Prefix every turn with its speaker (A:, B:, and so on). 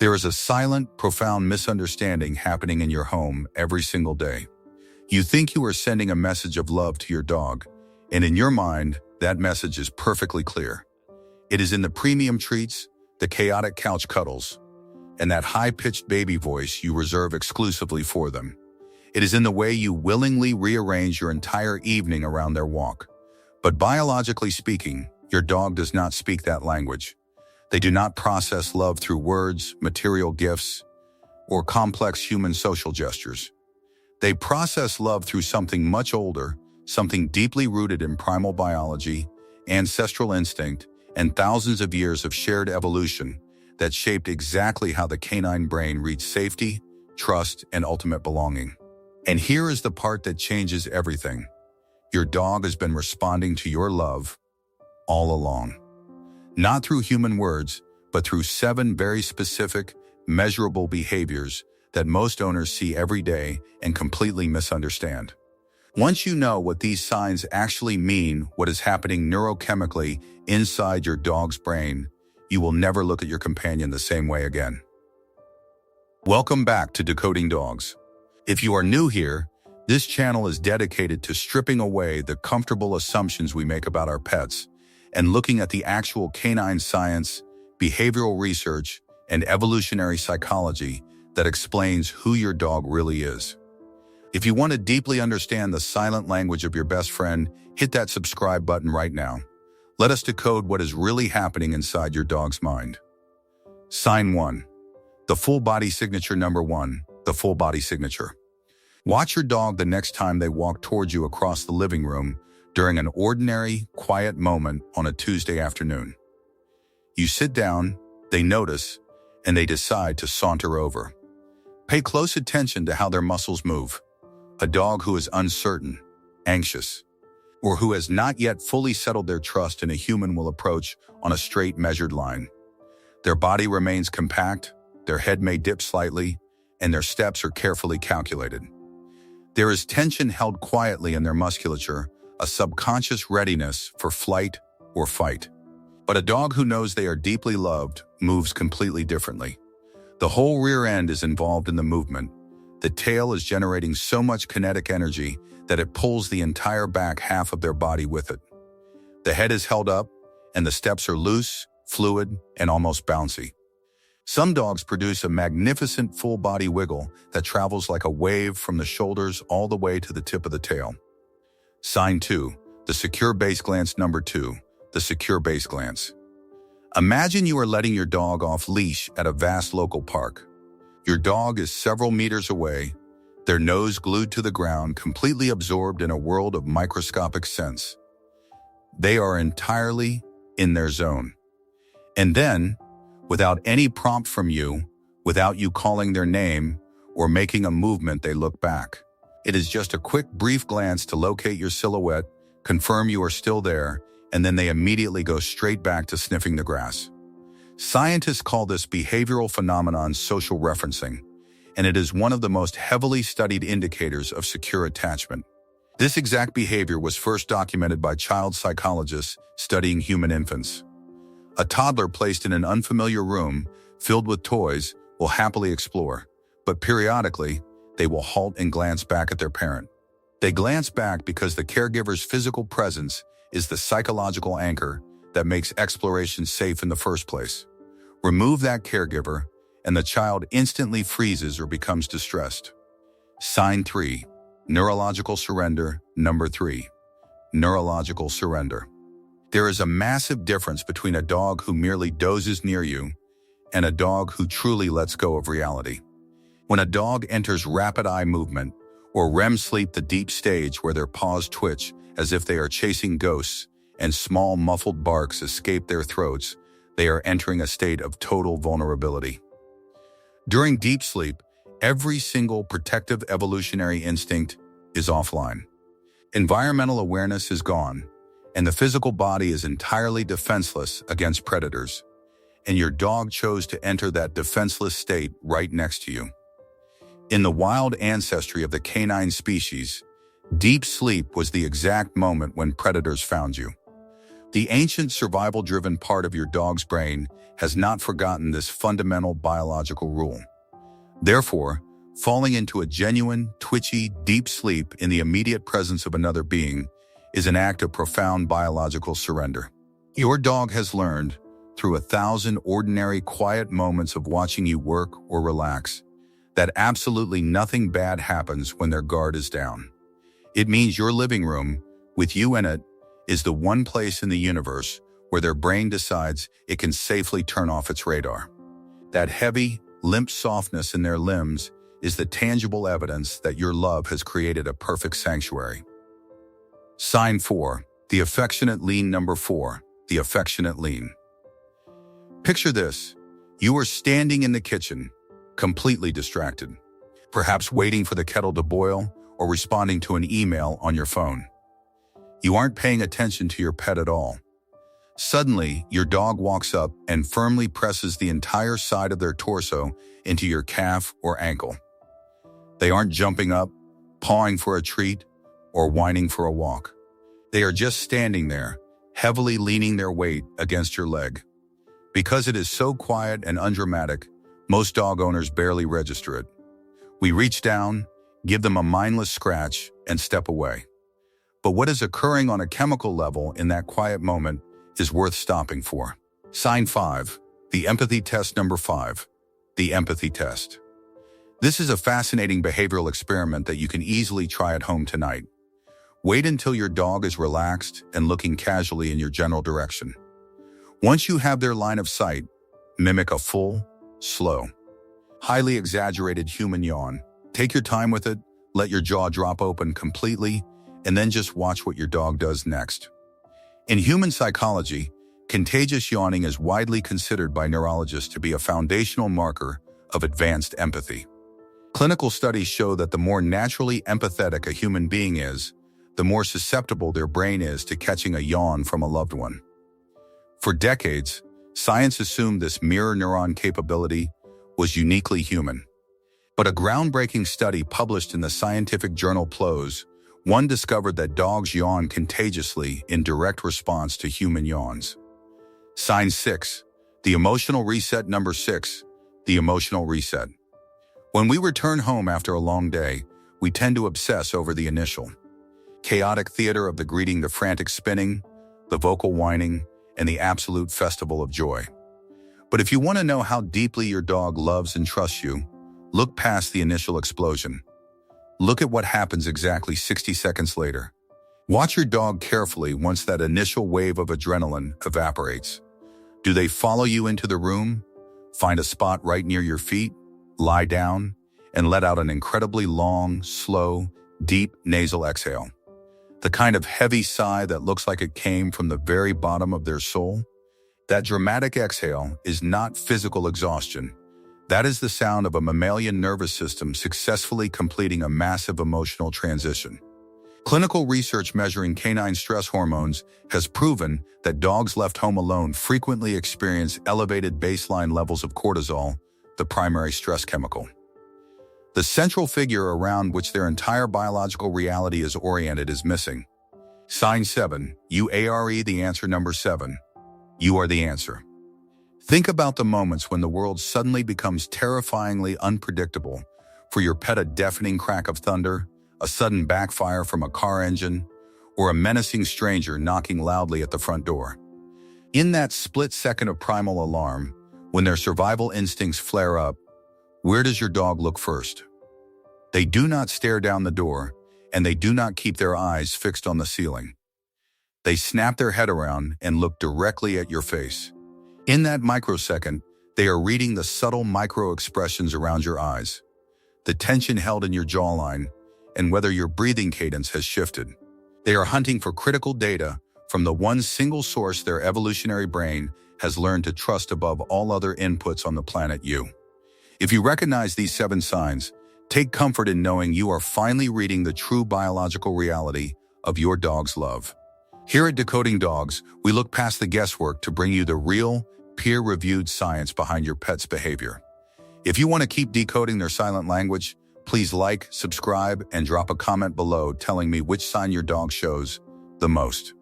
A: There is a silent, profound misunderstanding happening in your home every single day. You think you are sending a message of love to your dog, and in your mind, that message is perfectly clear. It is in the premium treats, the chaotic couch cuddles, and that high-pitched baby voice you reserve exclusively for them. It is in the way you willingly rearrange your entire evening around their walk. But biologically speaking, your dog does not speak that language. They do not process love through words, material gifts, or complex human social gestures. They process love through something much older, something deeply rooted in primal biology, ancestral instinct, and thousands of years of shared evolution that shaped exactly how the canine brain reached safety, trust, and ultimate belonging. And here is the part that changes everything. Your dog has been responding to your love all along. Not through human words, but through 7 very specific, measurable behaviors that most owners see every day and completely misunderstand. Once you know what these signs actually mean, what is happening neurochemically inside your dog's brain, you will never look at your companion the same way again. Welcome back to Decoding Dogs. If you are new here, this channel is dedicated to stripping away the comfortable assumptions we make about our pets and looking at the actual canine science, behavioral research, and evolutionary psychology that explains who your dog really is. If you want to deeply understand the silent language of your best friend, hit that subscribe button right now. Let us decode what is really happening inside your dog's mind. Sign 1. The full body signature. Number 1. The full body signature. Watch your dog the next time they walk towards you across the living room during an ordinary, quiet moment on a Tuesday afternoon. You sit down, they notice, and they decide to saunter over. Pay close attention to how their muscles move. A dog who is uncertain, anxious, or who has not yet fully settled their trust in a human will approach on a straight, measured line. Their body remains compact, their head may dip slightly, and their steps are carefully calculated. There is tension held quietly in their musculature, a subconscious readiness for flight or fight. But a dog who knows they are deeply loved moves completely differently. The whole rear end is involved in the movement. The tail is generating so much kinetic energy that it pulls the entire back half of their body with it. The head is held up, and the steps are loose, fluid, and almost bouncy. Some dogs produce a magnificent full-body wiggle that travels like a wave from the shoulders all the way to the tip of the tail. Sign 2. The secure base glance. Number 2. The secure base glance. Imagine you are letting your dog off leash at a vast local park. Your dog is several meters away, their nose glued to the ground, completely absorbed in a world of microscopic scents. They are entirely in their zone. And then, without any prompt from you, without you calling their name or making a movement, they look back. It is just a quick, brief glance to locate your silhouette, confirm you are still there, and then they immediately go straight back to sniffing the grass. Scientists call this behavioral phenomenon social referencing, and it is one of the most heavily studied indicators of secure attachment. This exact behavior was first documented by child psychologists studying human infants. A toddler placed in an unfamiliar room filled with toys will happily explore, but periodically, they will halt and glance back at their parent. They glance back because the caregiver's physical presence is the psychological anchor that makes exploration safe in the first place. Remove that caregiver, and the child instantly freezes or becomes distressed. Sign 3. Neurological surrender. Number 3. Neurological surrender. There is a massive difference between a dog who merely dozes near you and a dog who truly lets go of reality. When a dog enters rapid eye movement, or REM sleep, the deep stage where their paws twitch as if they are chasing ghosts and small muffled barks escape their throats, they are entering a state of total vulnerability. During deep sleep, every single protective evolutionary instinct is offline. Environmental awareness is gone, and the physical body is entirely defenseless against predators. And your dog chose to enter that defenseless state right next to you. In the wild ancestry of the canine species, deep sleep was the exact moment when predators found you. The ancient survival-driven part of your dog's brain has not forgotten this fundamental biological rule. Therefore, falling into a genuine, twitchy, deep sleep in the immediate presence of another being is an act of profound biological surrender. Your dog has learned, through 1,000 ordinary quiet moments of watching you work or relax, that absolutely nothing bad happens when their guard is down. It means your living room, with you in it, is the one place in the universe where their brain decides it can safely turn off its radar. That heavy, limp softness in their limbs is the tangible evidence that your love has created a perfect sanctuary. Sign 4. The affectionate lean. Number 4. The affectionate lean. Picture this. You are standing in the kitchen, completely distracted, perhaps waiting for the kettle to boil or responding to an email on your phone. You aren't paying attention to your pet at all. Suddenly, your dog walks up and firmly presses the entire side of their torso into your calf or ankle. They aren't jumping up, pawing for a treat, or whining for a walk. They are just standing there, heavily leaning their weight against your leg. Because it is so quiet and undramatic, most dog owners barely register it. We reach down, give them a mindless scratch, and step away. But what is occurring on a chemical level in that quiet moment is worth stopping for. Sign 5. The empathy test. Number 5. The empathy test. This is a fascinating behavioral experiment that you can easily try at home tonight. Wait until your dog is relaxed and looking casually in your general direction. Once you have their line of sight, mimic a full, slow, highly exaggerated human yawn. Take your time with it, let your jaw drop open completely, and then just watch what your dog does next. In human psychology, contagious yawning is widely considered by neurologists to be a foundational marker of advanced empathy. Clinical studies show that the more naturally empathetic a human being is, the more susceptible their brain is to catching a yawn from a loved one. For decades, science assumed this mirror neuron capability was uniquely human. But a groundbreaking study published in the scientific journal PLOS discovered that dogs yawn contagiously in direct response to human yawns. Sign 6. The emotional reset. Number 6. The emotional reset. When we return home after a long day, we tend to obsess over the initial chaotic theater of the greeting, the frantic spinning, the vocal whining, and the absolute festival of joy. But if you want to know how deeply your dog loves and trusts you, look past the initial explosion. Look at what happens exactly 60 seconds later. Watch your dog carefully once that initial wave of adrenaline evaporates. Do they follow you into the room, find a spot right near your feet, lie down, and let out an incredibly long, slow, deep nasal exhale? The kind of heavy sigh that looks like it came from the very bottom of their soul? That dramatic exhale is not physical exhaustion. That is the sound of a mammalian nervous system successfully completing a massive emotional transition. Clinical research measuring canine stress hormones has proven that dogs left home alone frequently experience elevated baseline levels of cortisol, the primary stress chemical. The central figure around which their entire biological reality is oriented is missing. Sign 7. You are the answer. Number 7. You are the answer. Think about the moments when the world suddenly becomes terrifyingly unpredictable. For your pet, a deafening crack of thunder, a sudden backfire from a car engine, or a menacing stranger knocking loudly at the front door. In that split second of primal alarm, when their survival instincts flare up, where does your dog look first? They do not stare down the door, and they do not keep their eyes fixed on the ceiling. They snap their head around and look directly at your face. In that microsecond, they are reading the subtle micro-expressions around your eyes, the tension held in your jawline, and whether your breathing cadence has shifted. They are hunting for critical data from the one single source their evolutionary brain has learned to trust above all other inputs on the planet, you. If you recognize these 7 signs, take comfort in knowing you are finally reading the true biological reality of your dog's love. Here at Decoding Dogs, we look past the guesswork to bring you the real, peer-reviewed science behind your pet's behavior. If you want to keep decoding their silent language, please like, subscribe, and drop a comment below telling me which sign your dog shows the most.